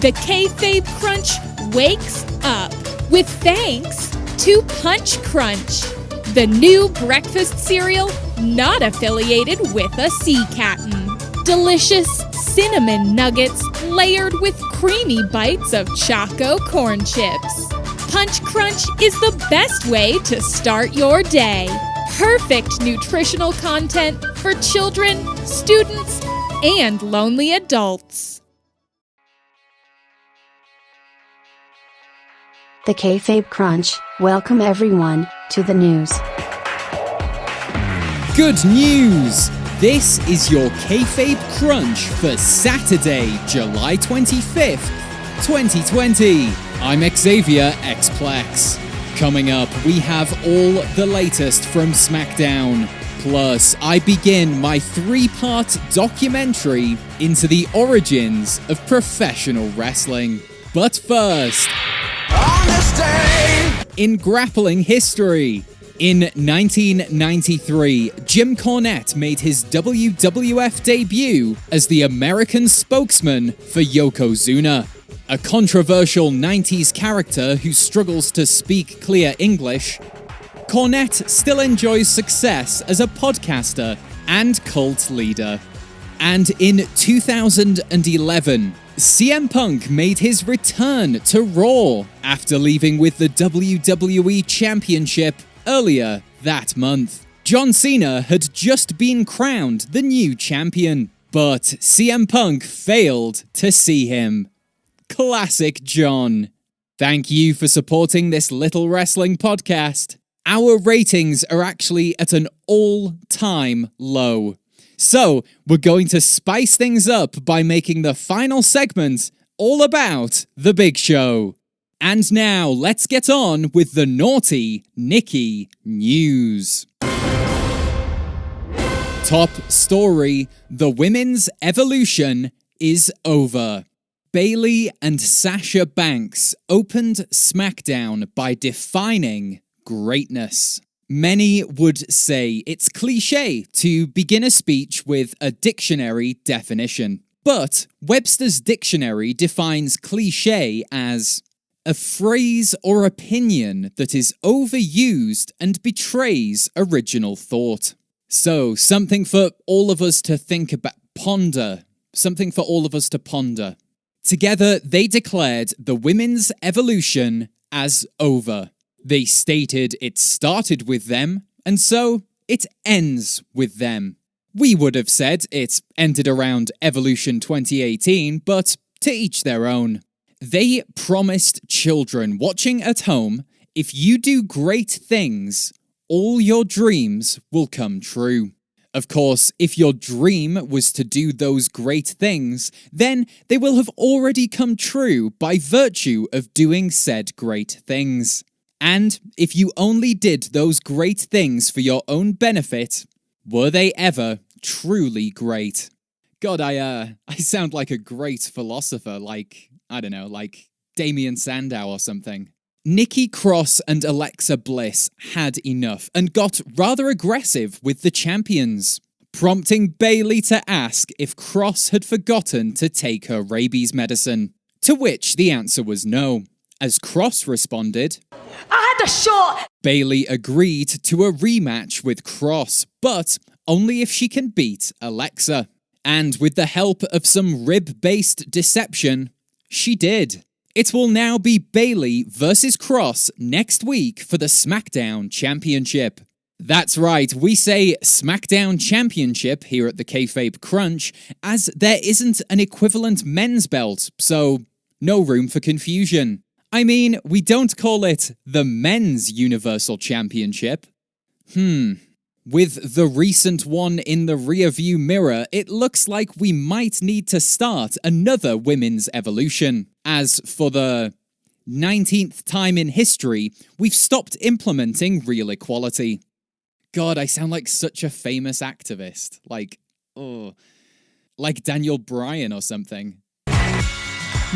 The Kayfabe Crunch wakes up with thanks to Punch Crunch, the new breakfast cereal not affiliated with a sea captain. Delicious cinnamon nuggets layered with creamy bites of Choco corn chips. Punch Crunch is the best way to start your day. Perfect nutritional content for children, students, and lonely adults. The Kayfabe Crunch. Welcome everyone to the news. Good news! This is your Kayfabe Crunch for Saturday, July 25th, 2020. I'm Xavier Xplex. Coming up, we have all the latest from SmackDown. Plus, I begin my 3-part documentary into the origins of professional wrestling. But first, on this day in grappling history, in 1993, Jim Cornette made his WWF debut as the American spokesman for Yokozuna. A controversial 90s character who struggles to speak clear English, Cornette still enjoys success as a podcaster and cult leader. And in 2011, CM Punk made his return to Raw after leaving with the WWE Championship earlier that month. John Cena had just been crowned the new champion, but CM Punk failed to see him. Classic John. Thank you for supporting this little wrestling podcast. Our ratings are actually at an all-time low. So, we're going to spice things up by making the final segment all about the Big Show. And now, let's get on with the Naughty-Nikki news. Top story: the women's evolution is over. Bayley and Sasha Banks opened SmackDown by defining greatness. Many would say it's cliché to begin a speech with a dictionary definition. But Webster's Dictionary defines cliché as a phrase or opinion that is overused and betrays original thought. So, something for all of us to think about, ponder. Something for all of us to ponder. Together, they declared the women's evolution as over. They stated it started with them, and so it ends with them. We would have said it ended around Evolution 2018, but to each their own. They promised children watching at home, if you do great things, all your dreams will come true. Of course, if your dream was to do those great things, then they will have already come true by virtue of doing said great things. And if you only did those great things for your own benefit, were they ever truly great? God, I sound like a great philosopher, like Damien Sandow or something. Nikki Cross and Alexa Bliss had enough and got rather aggressive with the champions, prompting Bayley to ask if Cross had forgotten to take her rabies medicine. To which the answer was no. As Cross responded, "I had a shot!" Bayley agreed to a rematch with Cross, but only if she can beat Alexa. And with the help of some rib-based deception, she did. It will now be Bayley versus Cross next week for the SmackDown Championship. That's right, we say SmackDown Championship here at the Kayfabe Crunch, as there isn't an equivalent men's belt, so no room for confusion. I mean, we don't call it the Men's Universal Championship. With the recent one in the rearview mirror, it looks like we might need to start another women's evolution. As for the 19th time in history, we've stopped implementing real equality. God, I sound like such a famous activist. Like Daniel Bryan or something.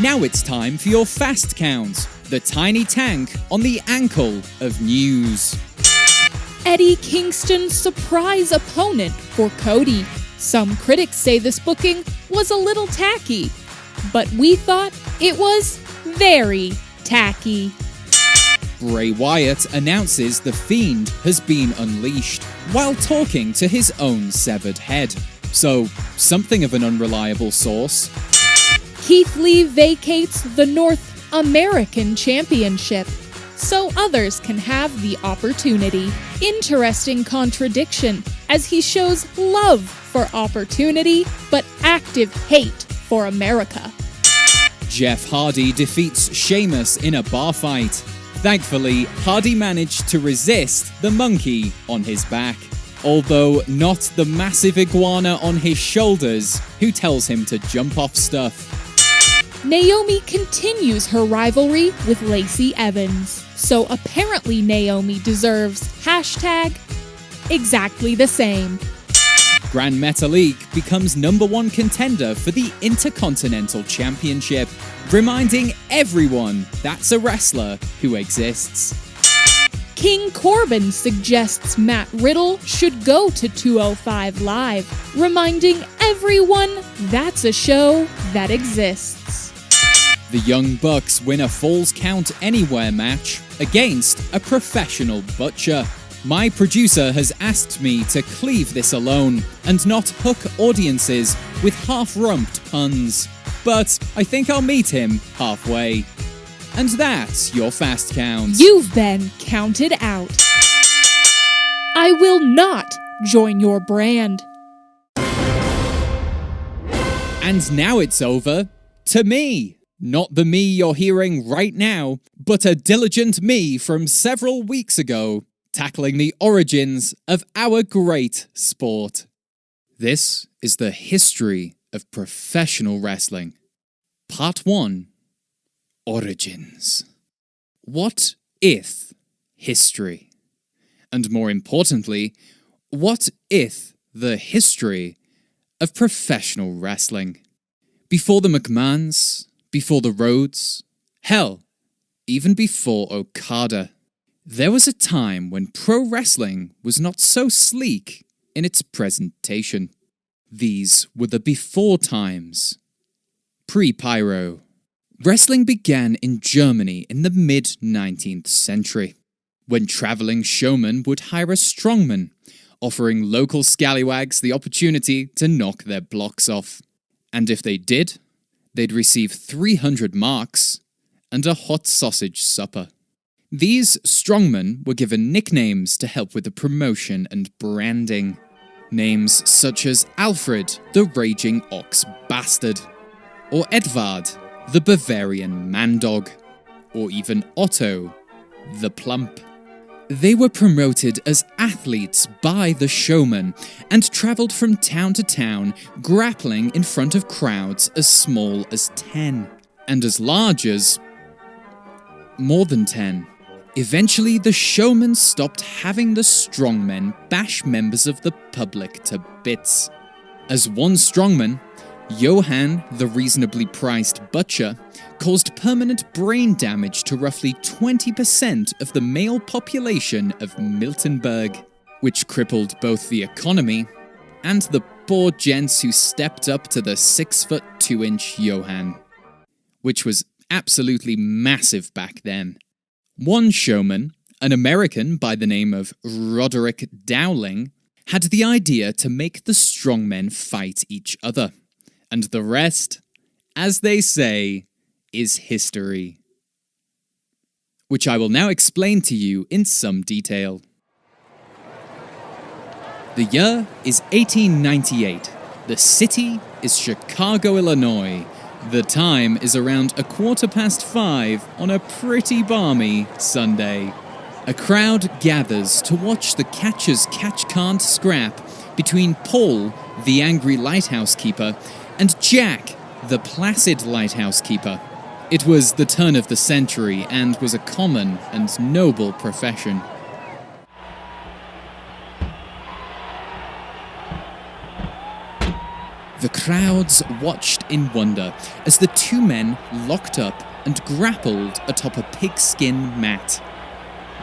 Now it's time for your fast count, the tiny tank on the ankle of news. Eddie Kingston's surprise opponent for Cody. Some critics say this booking was a little tacky, but we thought It was very tacky. Bray Wyatt announces the Fiend has been unleashed while talking to his own severed head. So, something of an unreliable source. Keith Lee vacates the North American Championship so others can have the opportunity. Interesting contradiction, as he shows love for opportunity but active hate for America. Jeff Hardy defeats Sheamus in a bar fight. Thankfully, Hardy managed to resist the monkey on his back, although not the massive iguana on his shoulders who tells him to jump off stuff. Naomi continues her rivalry with Lacey Evans, so apparently Naomi deserves #exactly the same. Gran Metalik becomes #1 contender for the Intercontinental Championship, reminding everyone that's a wrestler who exists. King Corbin suggests Matt Riddle should go to 205 Live, reminding everyone that's a show that exists. The Young Bucks win a Falls Count Anywhere match against a professional butcher. My producer has asked me to cleave this alone and not hook audiences with half-rumped puns. But I think I'll meet him halfway. And that's your Fast Count. You've been counted out. I will not join your brand. And now it's over to me. Not the me you're hearing right now, but a diligent me from several weeks ago, tackling the origins of our great sport. This is the history of professional wrestling. Part 1. Origins. What if history? And more importantly, what if the history of professional wrestling? Before the McMahons, before the Rhodes, hell, even before Okada, there was a time when pro wrestling was not so sleek in its presentation. These were the before times. Pre-Pyro. Wrestling began in Germany in the mid-19th century, when travelling showmen would hire a strongman, offering local scallywags the opportunity to knock their blocks off. And if they did, they'd receive 300 marks and a hot sausage supper. These strongmen were given nicknames to help with the promotion and branding. Names such as Alfred, the Raging Ox Bastard, or Edvard, the Bavarian Man-Dog, or even Otto, the Plump. They were promoted as athletes by the showman and travelled from town to town, grappling in front of crowds as small as 10 and as large as more than 10. Eventually, the showman stopped having the strongmen bash members of the public to bits. As one strongman, Johann, the reasonably priced butcher, caused permanent brain damage to roughly 20% of the male population of Miltenberg, which crippled both the economy and the poor gents who stepped up to the 6'2" Johann, which was absolutely massive back then. One showman, an American by the name of Roderick Dowling, had the idea to make the strongmen fight each other. And the rest, as they say, is history. Which I will now explain to you in some detail. The year is 1898. The city is Chicago, Illinois. The time is around 5:15 on a pretty balmy Sunday. A crowd gathers to watch the catcher's catch-can't scrap between Paul, the angry lighthouse keeper, and Jack, the placid lighthouse keeper. It was the turn of the century and was a common and noble profession. The crowds watched in wonder as the two men locked up and grappled atop a pigskin mat.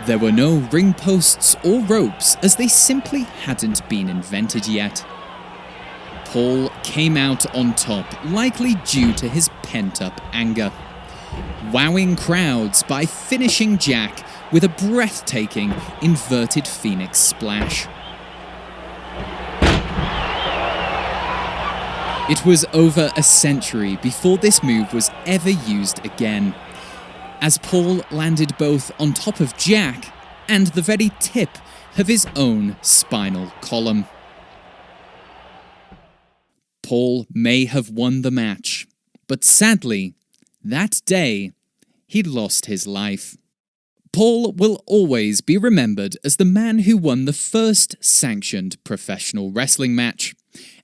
There were no ring posts or ropes, as they simply hadn't been invented yet. Paul came out on top, likely due to his pent-up anger. wowing crowds by finishing Jack with a breathtaking inverted phoenix splash. It was over a century before this move was ever used again, as Paul landed both on top of Jack and the very tip of his own spinal column. Paul may have won the match, but sadly, that day, he lost his life. Paul will always be remembered as the man who won the first sanctioned professional wrestling match,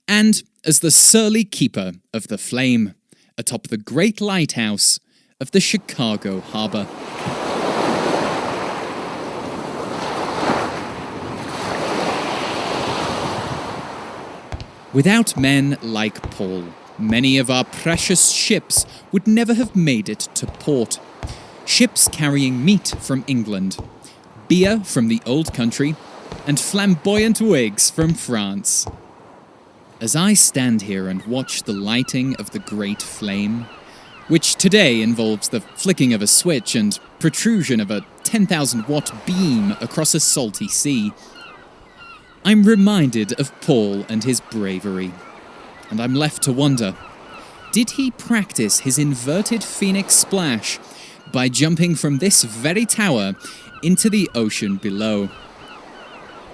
and as the surly keeper of the flame atop the great lighthouse of the Chicago Harbor. Without men like Paul, many of our precious ships would never have made it to port. Ships carrying meat from England, beer from the old country, and flamboyant wigs from France. As I stand here and watch the lighting of the Great Flame, which today involves the flicking of a switch and protrusion of a 10,000-watt beam across a salty sea, I'm reminded of Paul and his bravery, and I'm left to wonder, did he practice his inverted phoenix splash by jumping from this very tower into the ocean below?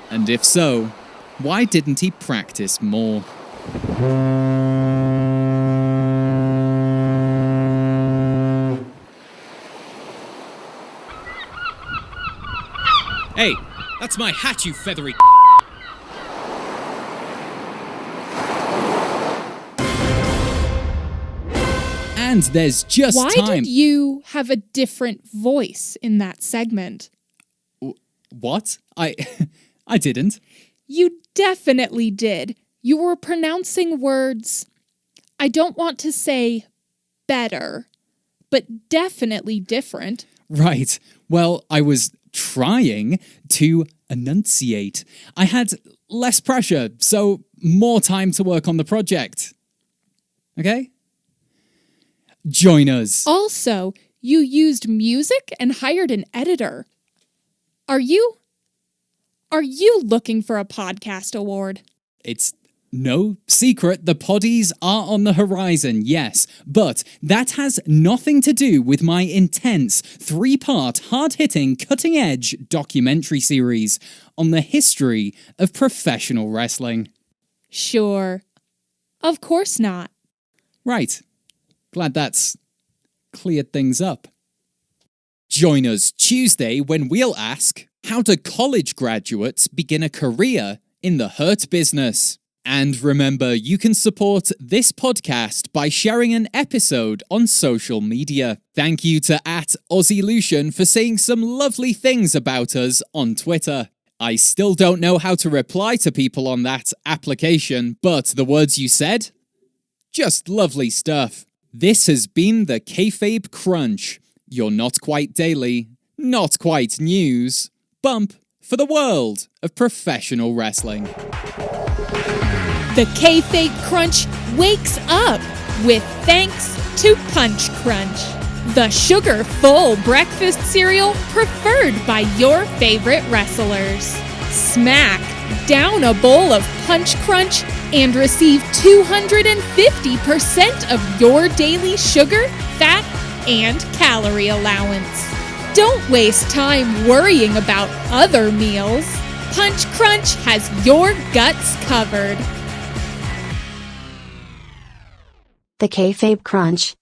And if so, why didn't he practice more? Hey, that's my hat, you feathery... And there's just Why time... did you have a different voice in that segment? What? I didn't. You definitely did. You were pronouncing words, I don't want to say better, but definitely different. Right. Well, I was trying to enunciate. I had less pressure, so more time to work on the project. Okay? Join us. Also, you used music and hired an editor. Are you looking for a podcast award? It's no secret the poddies are on the horizon, yes, but that has nothing to do with my intense 3-part hard-hitting cutting-edge documentary series on the history of professional wrestling. Sure. Of course not. Right. Glad that's cleared things up. Join us Tuesday when we'll ask, how do college graduates begin a career in the hurt business? And remember, you can support this podcast by sharing an episode on social media. Thank you to @AussieLucian for saying some lovely things about us on Twitter. I still don't know how to reply to people on that application, but the words you said? Just lovely stuff. This has been the Kayfabe Crunch, your not quite daily, not quite news bump for the world of professional wrestling. The Kayfabe Crunch wakes up with thanks to Punch Crunch, the sugar-full breakfast cereal preferred by your favorite wrestlers. Smack down a bowl of Punch Crunch and receive 250% of your daily sugar, fat, and calorie allowance. Don't waste time worrying about other meals. Punch Crunch has your guts covered. The Kayfabe Crunch